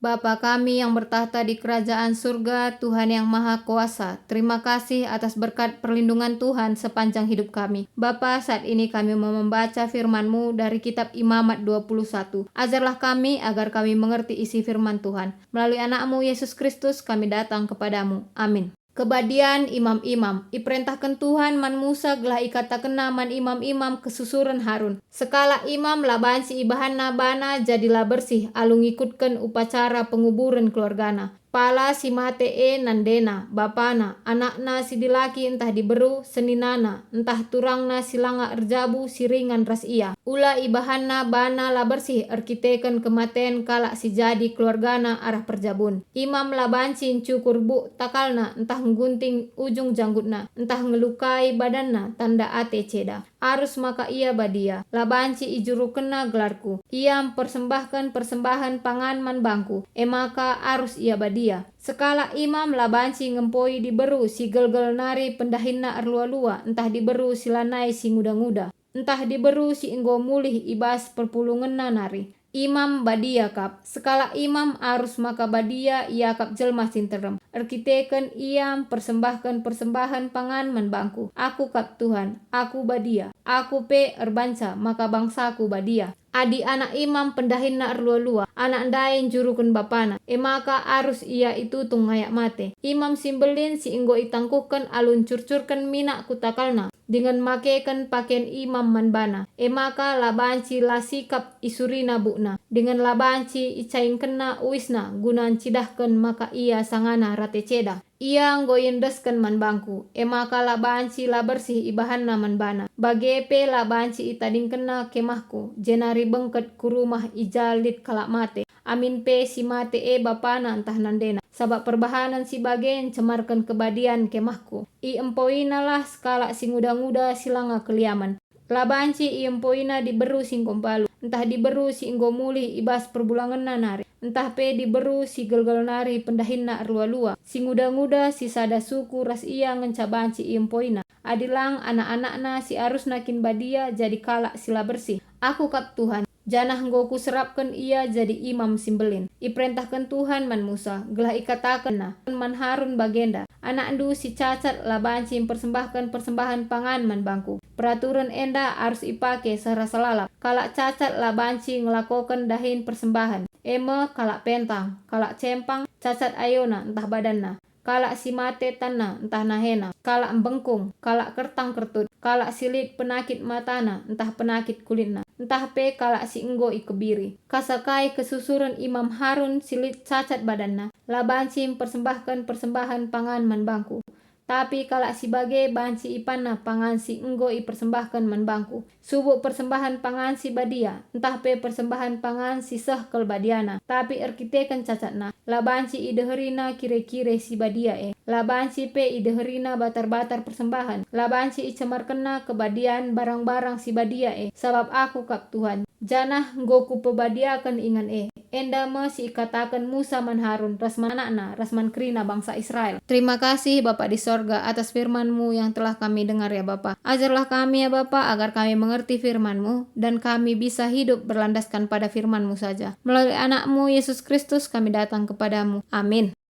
Bapa kami yang bertahta di kerajaan surga, Tuhan yang Maha Kuasa, terima kasih atas berkat perlindungan Tuhan sepanjang hidup kami. Bapa, saat ini kami mau membaca firman-Mu dari kitab Imamat 21. Ajarlah kami agar kami mengerti isi firman Tuhan. Melalui anak-Mu Yesus Kristus kami datang kepadamu. Amin. Kebadian imam-imam, iperintahkan Tuhan man Musa gelah ikatakan man imam-imam kesusuran Harun. Sekala imam laban si ibahanna bana jadilah bersih, alung ikutkan upacara penguburan keluargana. Pala si mate nandena, bapana, anakna si dilaki entah diberu, seninana, entah turangna silanga erjabu siringan ras ia. Ula ibahanna bana la bersih arkiteken kematen kalak si jadi keluargana arah perjabun. Imam labancin cukur bu takalna entah nggunting ujung janggutna, entah ngelukai badanna tanda ate ceda. Arus maka ia badia, labanci ijuru kena gelarku. Ia persembahkan persembahan pangan man bangku, emaka arus ia badia. Sekala imam labanci ngempoi diberu si gelgel nari pendahinna arlua-lua, entah diberu silanai si nguda-nguda. Entah diberu si enggo mulih ibas perpulungan nari. Imam badia kap, sekala imam arus maka badia ia kap jelma sinterem. Arkiteken iam persembahkan persembahan pangan man bangku. Aku kap Tuhan, aku badia. Aku pe erbanca maka bangsaku badia. Adi anak imam pendahinna erlua-lua, anak ndain jurukun bapana. Emaka arus ia itu tungayak mate. Imam simbelin si enggo itangkukan alun curcurkan minak kutakalna. Dengan makekan pakaian imam manbana. Emaka labanci la sikap isurina bukna. Dengan labanci icaing kena uisna gunan cidahkan maka ia sangana rate ceda. Ia nggoyendeskan man bangku. Emaka labanci la bersih ibahanna manbana. Bagepe labanci itading kena kemahku. Jenari bengket ku rumah ijalit kalak mate. Amin pe si mate bapana entah nandena. Sabab perbahanan si bagen cemarkan kebadian kemahku. I empoina lah skala si nguda-nguda silanga keliaman. Labanci i empoina diberu sing kompalu. Entah diberu si inggo mulih ibas perbulangan nanari. Entah pe diberu si gelgel nari pendahinna arlua-lua. Si nguda-nguda si sada suku ras ia ngencabanci i empoina. Adilang anak-anakna si arus nakin badia jadi kalak sila bersih. Aku kap Tuhan. Janah nggoku serapkan ia jadi imam simbelin. Iperintahkan Tuhan man Musa, gelah ikatakan man Harun bagenda. Anak ndu si cacat labanci persembahkan persembahan pangan man bangku. Peraturan enda harus ipake serasa lalap. Kalak cacat labanci ngelakokan dahin persembahan. Eme kalak pentang, kalak cempang, cacat ayona entah badanna. Kalak si mate tanna entah nahena, kalak bengkung, kalak kertang kertut, kalak silit penakit matana entah penakit kulitna, entah pe kalak si enggo ikebiri. Kasakai kesusuran Imam Harun silit cacat badanna, labanci persembahkan persembahan pangan man bangku. Tapi kalak si bage banci ipanna pangan si enggo ipersembahkan man bangku. Subuh persembahan pangan si badia, entah pe persembahan pangan si sehkel badiana. Tapi arkitekan cacatna, labanci ideherina kire-kire si badia labanci pe ideherina batar-batar persembahan. Labanci icemarkena kebadian barang-barang si badia Sabab aku kap Tuhan. Janah nggoku pebadiakan ingan Enda si ikatakan Musa man Harun, rasman anakna, rasman krina bangsa Israel. Terima kasih Bapa di sorga atas firman-Mu yang telah kami dengar ya Bapa. Ajarlah kami ya Bapa agar kami mengerti firman-Mu dan kami bisa hidup berlandaskan pada firman-Mu saja. Melalui anak-Mu Yesus Kristus kami datang kepadamu. Amin.